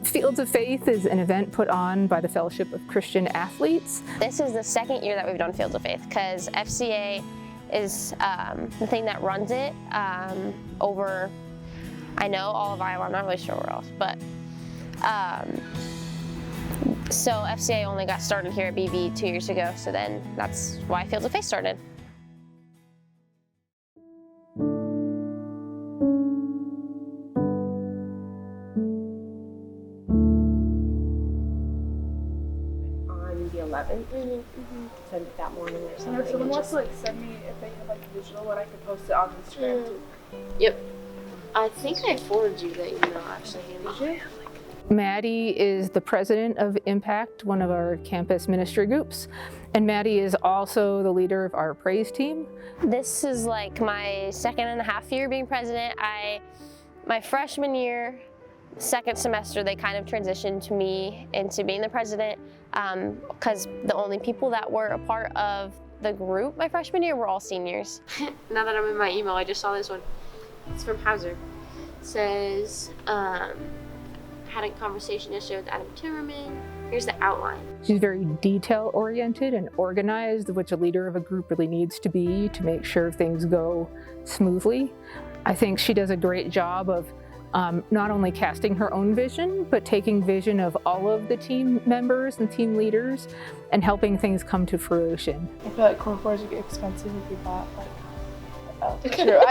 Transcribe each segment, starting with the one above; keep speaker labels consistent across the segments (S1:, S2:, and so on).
S1: Fields of Faith is an event put on by the Fellowship of Christian Athletes.
S2: This is the second year that we've done Fields of Faith because FCA is the thing that runs it over, I know, all of Iowa. I'm not really sure where else, but so FCA only got started here at BV 2 years ago, so then that's why Fields of Faith started.
S3: On the 11th, send it that morning or something.
S4: If someone wants to send me, if they have a digital one, I could post it on Instagram too.
S3: Yep. I think I forwarded you that email actually, Haley.
S1: Maddy is the president of Impact, one of our campus ministry groups, and Maddy is also the leader of our praise team.
S2: This is like my 2.5 year being president. My freshman year, second semester, they kind of transitioned me into being the president because the only people that were a part of the group my freshman year were all seniors.
S3: Now that I'm in my email, I just saw this one. It's from Hauser. It says, had a conversation yesterday with Adam Timmerman. Here's the outline.
S1: She's very detail-oriented and organized, which a leader of a group really needs to be to make sure things go smoothly. I think she does a great job of not only casting her own vision, but taking vision of all of the team members and team leaders and helping things come to fruition.
S4: I feel like cornflakes would get expensive if we bought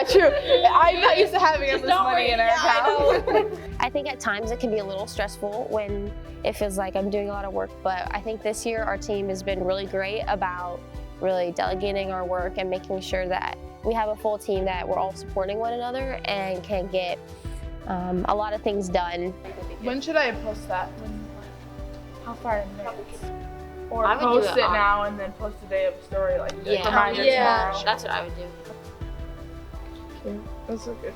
S4: true. I'm not used to having this money in our account.
S2: I think at times it can be a little stressful when it feels like I'm doing a lot of work, but I think this year our team has been really great about really delegating our work and making sure that we have a full team that we're all supporting one another and can get a lot of things done.
S4: When should I post that? How far in advance? Or
S3: I would
S4: post
S3: do
S4: it
S3: it
S4: now and then post the day of the story, like
S3: Yeah,
S4: reminder tomorrow.
S3: That's what I would do.
S4: Okay, that's so good.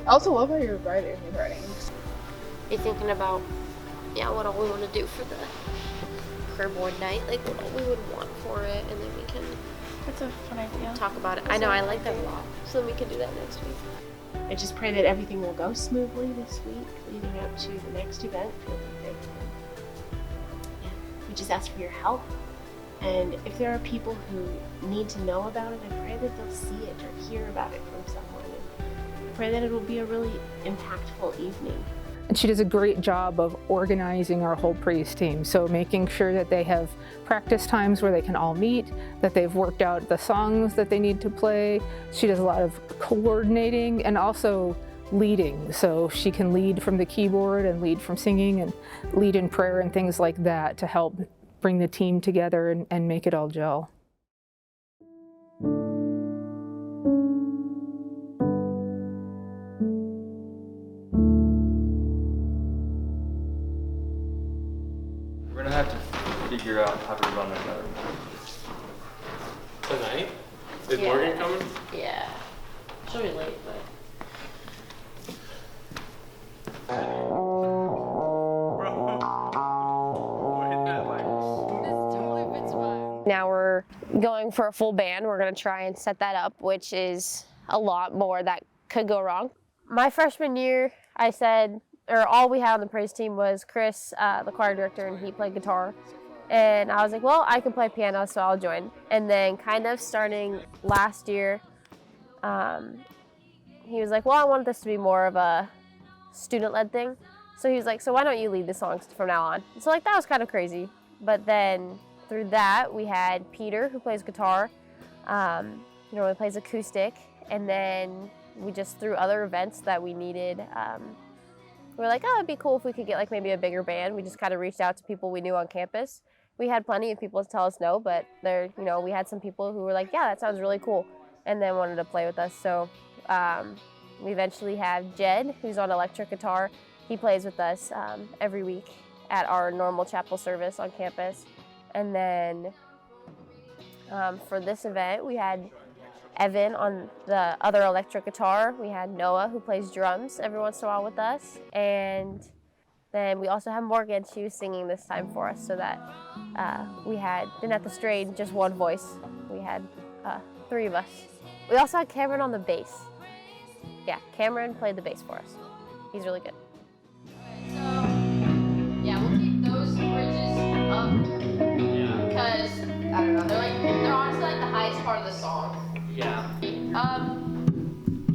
S4: I also love how you're writing.
S3: Be thinking about, what all we want to do for the prayer board night, like what all we would want for it, and then we can
S4: That's a fun idea.
S3: talk about it. I know, I like that a lot. So then we can do that next week. I just pray that everything will go smoothly this week, leading up to the next event. We just ask for your help. And if there are people who need to know about it, I pray that they'll see it or hear about it from someone. And I pray that it will be a really impactful evening.
S1: And she does a great job of organizing our whole praise team. So making sure that they have practice times where they can all meet, that they've worked out the songs that they need to play. She does a lot of coordinating and also leading. So she can lead from the keyboard and lead from singing and lead in prayer and things like that to help bring the team together and make it all gel.
S5: We're gonna have to figure out how to run another one.
S6: Tonight? Is Morgan coming?
S3: Yeah. She'll be late, but...
S2: Now we're going for a full band. We're going to try and set that up, which is a lot more that could go wrong. My freshman year, I said, or all we had on the praise team was Chris, the choir director, and he played guitar. And I was like, well, I can play piano, so I'll join. And then kind of starting last year, he was like, well, I want this to be more of a student-led thing. So he was like, so why don't you lead the songs from now on? So like that was kind of crazy. But then through that, we had Peter, who plays guitar, he normally plays acoustic, and then we just, through other events that we needed, we were like, oh, it'd be cool if we could get like maybe a bigger band. We just kind of reached out to people we knew on campus. We had plenty of people to tell us no, but there, we had some people who were like, yeah, that sounds really cool, and then wanted to play with us. So we eventually have Jed, who's on electric guitar. He plays with us every week at our normal chapel service on campus. And then for this event, we had Evan on the other electric guitar. We had Noah, who plays drums every once in a while with us. And then we also have Morgan. She was singing this time for us so that we didn't have to strain just one voice. We had 3 of us. We also had Cameron on the bass. Yeah, Cameron played the bass for us. He's really good. don't know. They're honestly like the highest part of the song.
S7: Yeah.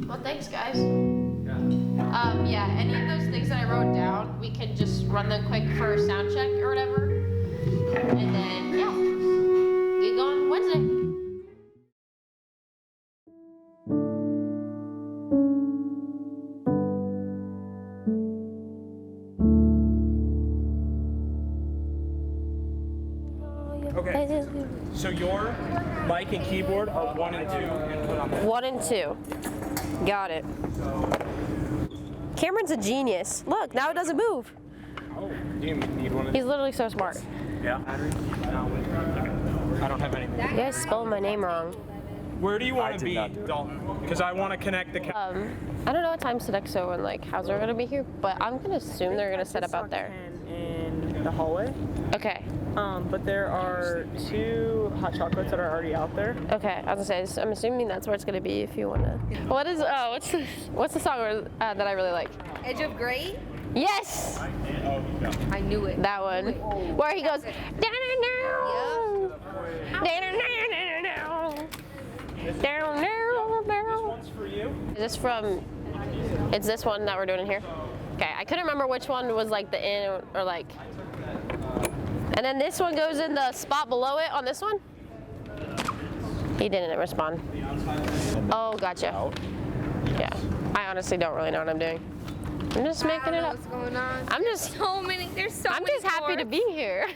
S2: Well, thanks, guys. Yeah, any of those things that I wrote down, we can just run them quick for a sound check or whatever. And then, yeah, get going Wednesday.
S7: Okay. So your mic and keyboard are 1 and 2 input on that.
S2: 1 and 2. Got it. Cameron's a genius. Look, now it doesn't move.
S7: Oh, do you need one of
S2: He's literally so smart.
S7: Yeah. I don't have any.
S2: You guys spelled my name wrong.
S7: Where do you want to be, Dalton? Because I want to connect the
S2: I don't know what time Sodexo and like Hauser are gonna be here, but I'm gonna assume they're gonna set up out there.
S8: In the hallway.
S2: Okay.
S8: But there are 2 hot chocolates that are already out there.
S2: Okay. I was gonna say, I'm assuming that's where it's gonna be if you wanna. What is? What's the song that I really like?
S9: Edge of Great?
S2: Yes.
S9: I knew it.
S2: That one. Where he goes.
S7: This one's for you.
S2: Is this from? It's this one that we're doing in here. Okay. I couldn't remember which one was like the in or like. And then this one goes in the spot below it on this one? He didn't respond. Oh, gotcha. Yeah. I honestly don't really know what I'm doing. I'm just making it up.
S9: What's going on?
S2: I'm just
S9: So many. There's so
S2: I'm
S9: many.
S2: just happy to be here.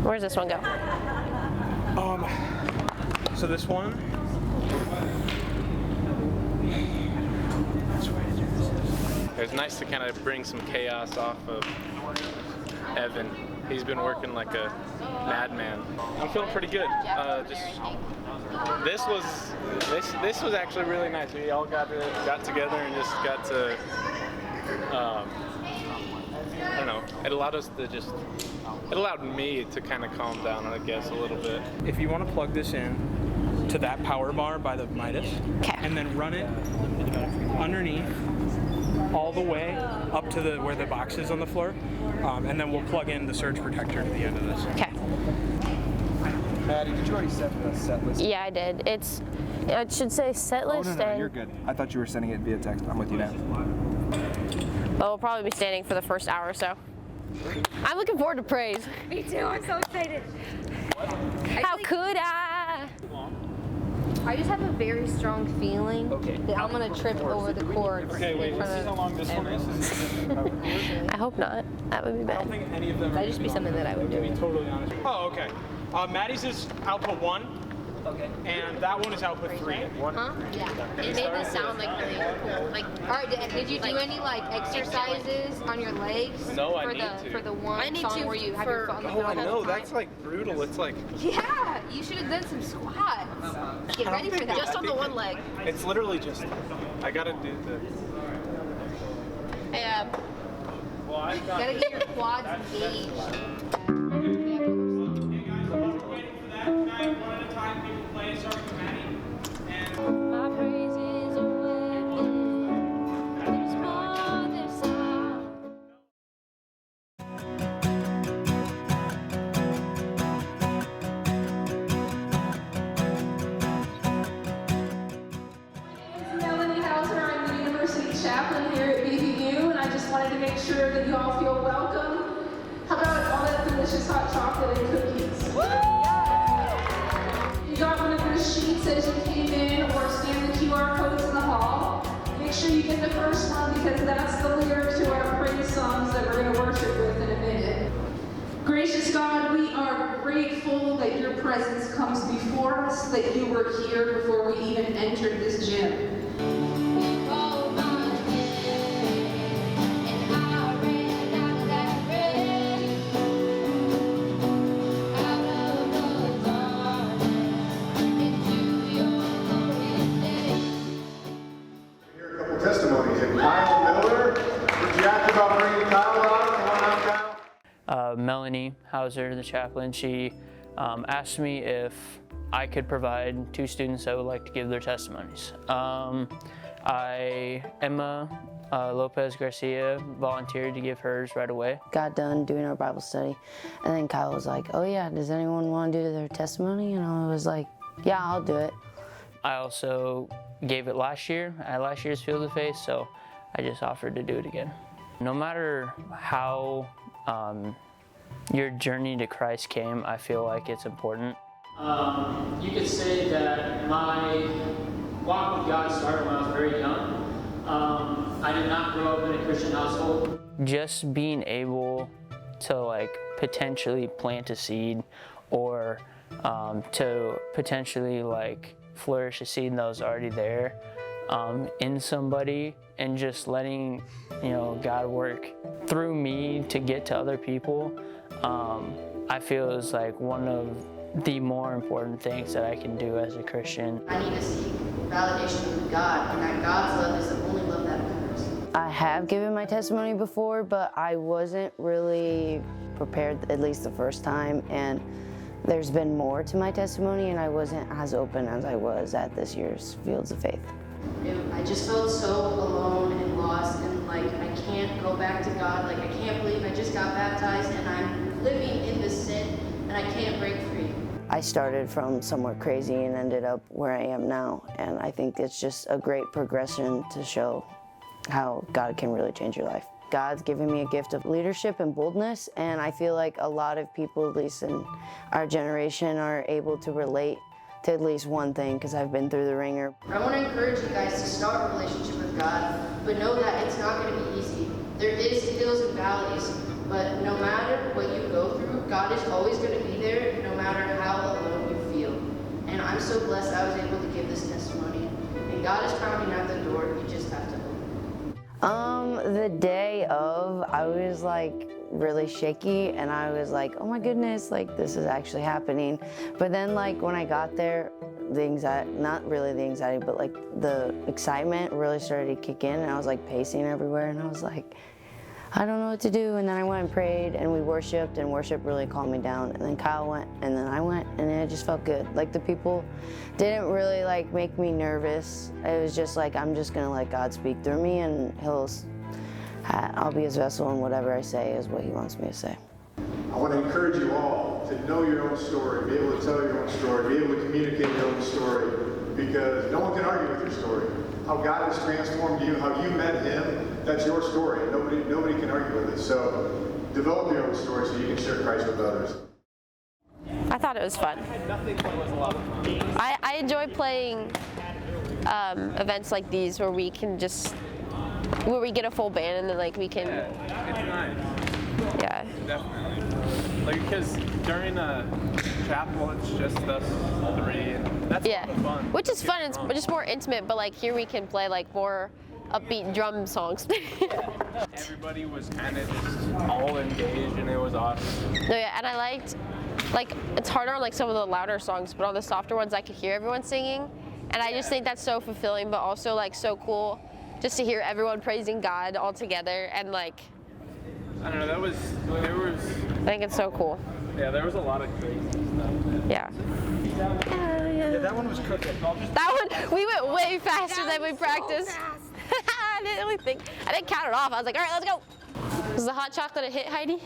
S2: Where's this one go?
S7: So this one.
S6: It was nice to kind of bring some chaos off of Evan. He's been working like a madman. I'm feeling pretty good. This was actually really nice. We all got together and just got to. I don't know. It allowed me to kind of calm down, I guess, a little bit.
S7: If you want to plug this in to that power bar by the Midas, and then run it underneath all the way up to where the box is on the floor, and then we'll plug in the surge protector to the end of this.
S2: Okay.
S10: Maddy, did you already set the set list?
S2: Yeah, I did. It should say set list.
S10: Oh, no, you're good. I thought you were sending it via text. I'm with you now.
S2: But we'll probably be standing for the first hour or so. I'm looking forward to praise.
S9: Me too. I'm so excited.
S2: How could I?
S9: I just have a very strong feeling that I'm gonna trip over the cords.
S7: Okay, wait, let's see how long this one is.
S2: I hope not. That would be
S7: I don't
S2: bad.
S7: think any of them
S9: That'd just be something that I would
S7: to
S9: do.
S7: be totally honest. Oh, okay. Maddie's is output 1. Okay. And that one is output 3.
S9: Huh? Yeah.
S2: It made this sound like really cool. Like,
S9: All right. Did you do any like exercises on your legs?
S6: No, I
S9: for
S6: need
S9: the
S6: to.
S9: For the one
S2: I need
S9: song
S2: to
S9: where you have your foot on the
S6: Oh,
S9: pedal
S6: I
S9: the
S6: know.
S9: whole time?
S6: That's like brutal. It's like
S9: Yeah. You should have done some squats. Get ready for that.
S2: just on the one leg.
S6: it's literally just. I gotta do the.
S2: Yeah.
S9: Gotta get your quads engaged.
S2: My praises are weapons. There's more, there's sound.
S11: Melanie Hauser, I'm the University Chaplain here at BVU, and I just wanted to make sure that you all feel welcome. How about all that delicious hot chocolate and cookies? You got one of your sheets as you came in, or scan the QR codes in the hall. Make sure you get the first one because that's the lyric to our praise songs that we're going to worship with in a minute. Gracious God, we are grateful that your presence comes before us, that you were here before we even entered this gym.
S12: Testimonies. And Kyle Miller, would you ask about bringing Kyle on? Come on out, Kyle.
S13: Melanie Hauser, the chaplain, she asked me if I could provide 2 students that would like to give their testimonies. I am a Lopez Garcia volunteered to give hers right away.
S14: Got done doing our Bible study, and then Kyle was like, oh yeah, does anyone want to do their testimony? And I was like, yeah, I'll do it.
S13: I also gave it last year at last year's Field of Faith, so I just offered to do it again. No matter how your journey to Christ came, I feel like it's important.
S15: You could say that my walk with God started when I was very young. I did not grow up in a Christian household.
S13: Just being able to like potentially plant a seed or to potentially like flourish a seed that was already there in somebody, and just letting God work through me to get to other people, I feel is like one of the more important things that I can do as a Christian.
S16: I need to seek validation from God, and that God's love is the only love that matters.
S14: I have given my testimony before, but I wasn't really prepared, at least the first time, and there's been more to my testimony, and I wasn't as open as I was at this year's Fields of Faith.
S16: I just felt so alone and lost, and like I can't go back to God. Like I can't believe I just got baptized and I'm living in this sin and I can't break free.
S14: I started from somewhere crazy and ended up where I am now, and I think it's just a great progression to show how God can really change your life. God's given me a gift of leadership and boldness, and I feel like a lot of people, at least in our generation, are able to relate to at least one thing, because I've been through the ringer.
S16: I want to encourage you guys to start a relationship with God, but know that it's not going to be easy. There is hills and valleys, but no matter what you go through, God is always going to be there, no matter how alone you feel. And I'm so blessed I was able to give this testimony. And God is pounding at the door, you just have to open.
S14: The day of, I was like really shaky, and I was like, oh my goodness, like this is actually happening. But then like when I got there, the anxiety, not really the anxiety, but like the excitement really started to kick in, and I was like pacing everywhere, and I was like, I don't know what to do. And then I went and prayed, and we worshiped, and worship really calmed me down. And then Kyle went, and then I went, and it just felt good. Like the people didn't really like make me nervous. It was just like, I'm just gonna let God speak through me, and I'll be his vessel, and whatever I say is what he wants me to say.
S12: I want to encourage you all to know your own story, be able to tell your own story, be able to communicate your own story, because no one can argue with your story. How God has transformed you, how you met him, that's your story. Nobody can argue with it. So develop your own story so you can share Christ with others.
S2: I thought it was fun. I enjoy playing events like these where we can where we get a full band and then like we can.
S6: Yeah, it's nice.
S2: Yeah.
S6: Definitely. Like because during chapel it's just us three, and that's a lot of fun.
S2: Which is fun. It's just more intimate, but like here we can play like more upbeat drum songs.
S6: Everybody was kind of just all engaged, and it was awesome.
S2: No, yeah, and I liked, like, it's harder on like some of the louder songs, but on the softer ones I could hear everyone singing, and I just think that's so fulfilling, but also like so cool just to hear everyone praising God all together, and like,
S6: I don't know, there was.
S2: I think it's so cool.
S6: Yeah, there was a lot of crazy stuff.
S2: Yeah.
S10: Yeah, that one was cooking.
S2: That one, we went way faster than we practiced. I didn't count it off. I was like, all right, let's go. Was the hot chocolate a hit, Heidi?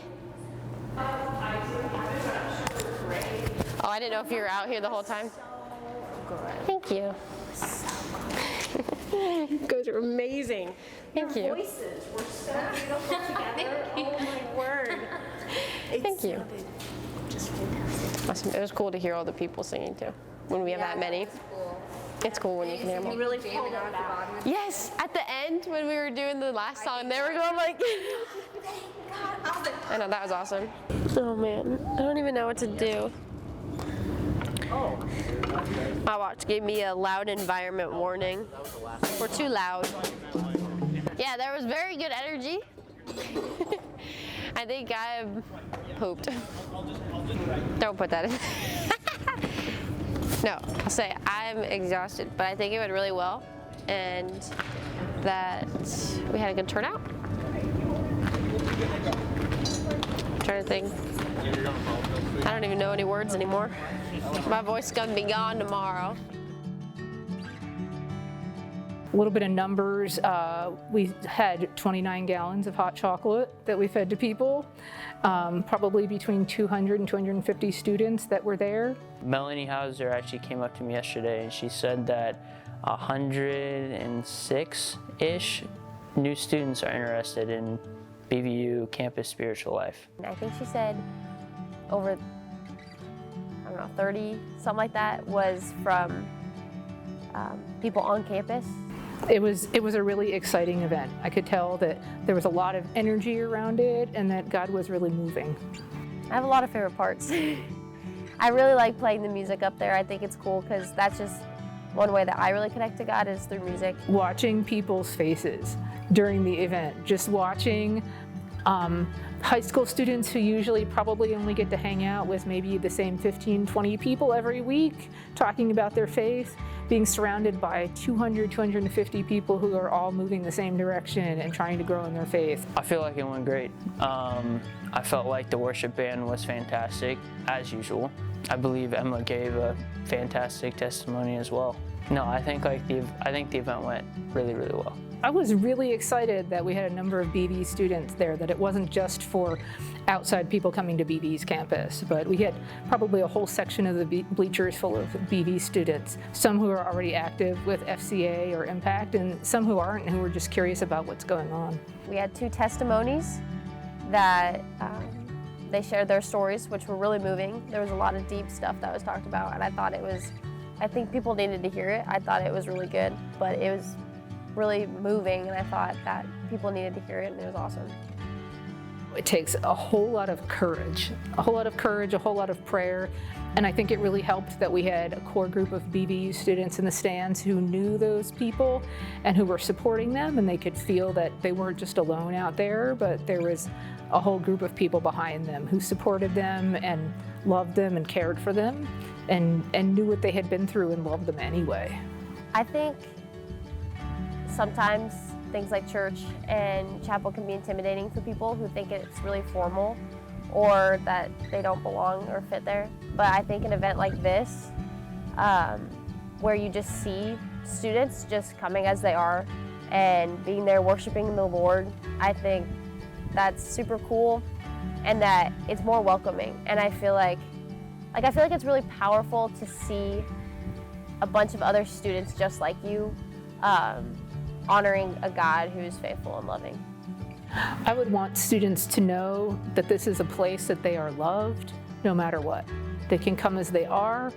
S2: Oh, I didn't know if you were out here the whole time. Thank you. You guys are amazing. Thank you.
S17: Your voices were so beautiful together. Oh my word.
S2: Thank you.
S17: Just fantastic.
S2: Awesome. It was cool to hear all the people singing too. When we have that many. It's cool when you can hear them all.
S17: You really pulled it out.
S2: Yes, at the end when we were doing the last song, they were going like. I know, that was awesome. Oh man, I don't even know what to do. My watch gave me a loud environment warning. We're too loud. Yeah, there was very good energy. I think I pooped. Don't put that in. No, I'll say I'm exhausted, but I think it went really well, and that we had a good turnout. I'm trying to think. I don't even know any words anymore. My voice is gonna be gone tomorrow.
S1: A little bit of numbers, we had 29 gallons of hot chocolate that we fed to people, probably between 200 and 250 students that were there.
S13: Melanie Hauser actually came up to me yesterday and she said that 106-ish new students are interested in BVU campus spiritual life.
S2: I think she said over, 30, something like that, was from people on campus.
S1: It was a really exciting event. I could tell that there was a lot of energy around it and that God was really moving.
S2: I have a lot of favorite parts. I really like playing the music up there. I think it's cool because that's just one way that I really connect to God is through music.
S1: Watching people's faces during the event, just watching high school students who usually probably only get to hang out with maybe the same 15, 20 people every week talking about their faith, being surrounded by 200, 250 people who are all moving the same direction and trying to grow in their faith.
S13: I feel like it went great. I felt like the worship band was fantastic, as usual. I believe Emma gave a fantastic testimony as well. No, I think the event went really, really well.
S1: I was really excited that we had a number of BV students there, that it wasn't just for outside people coming to BV's campus, but we had probably a whole section of the bleachers full of BV students, some who are already active with FCA or Impact, and some who aren't, who were just curious about what's going on.
S2: We had 2 testimonies that they shared their stories, which were really moving. There was a lot of deep stuff that was talked about, and I think people needed to hear it. I thought it was really good, but it was really moving, and I thought that people needed to hear it, and it was awesome.
S1: It takes a whole lot of courage, a whole lot of prayer, and I think it really helped that we had a core group of BVU students in the stands who knew those people and who were supporting them, and they could feel that they weren't just alone out there, but there was a whole group of people behind them who supported them and loved them and cared for them and knew what they had been through and loved them anyway.
S2: I think sometimes things like church and chapel can be intimidating for people who think it's really formal or that they don't belong or fit there. But I think an event like this, where you just see students just coming as they are and being there worshiping the Lord, I think that's super cool and that it's more welcoming. And I feel like it's really powerful to see a bunch of other students just like you honoring a God who is faithful and loving.
S1: I would want students to know that this is a place that they are loved no matter what. They can come as they are,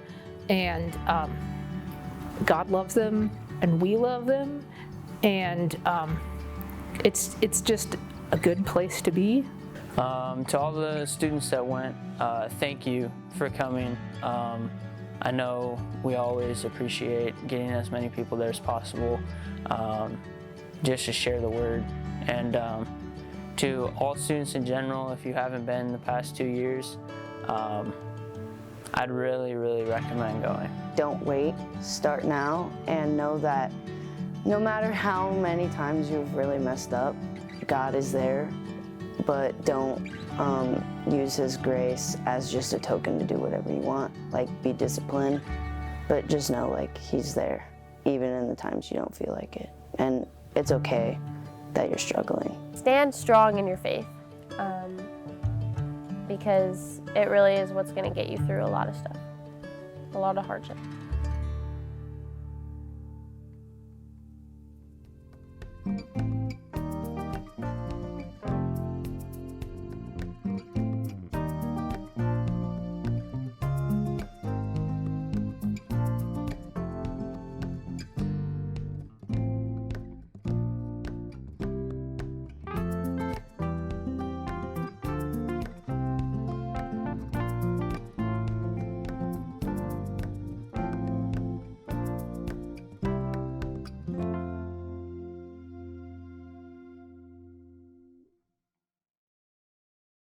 S1: and God loves them, and we love them, and it's just a good place to be.
S13: To all the students that went, thank you for coming. I know we always appreciate getting as many people there as possible, just to share the word. And to all students in general, if you haven't been the past 2 years, I'd really, really recommend going.
S14: Don't wait, start now, and know that no matter how many times you've really messed up, God is there, but don't use His grace as just a token to do whatever you want. Like, be disciplined, but just know, like, He's there, even in the times you don't feel like it. And it's okay that you're struggling.
S2: Stand strong in your faith, because it really is what's going to get you through a lot of stuff, a lot of hardship.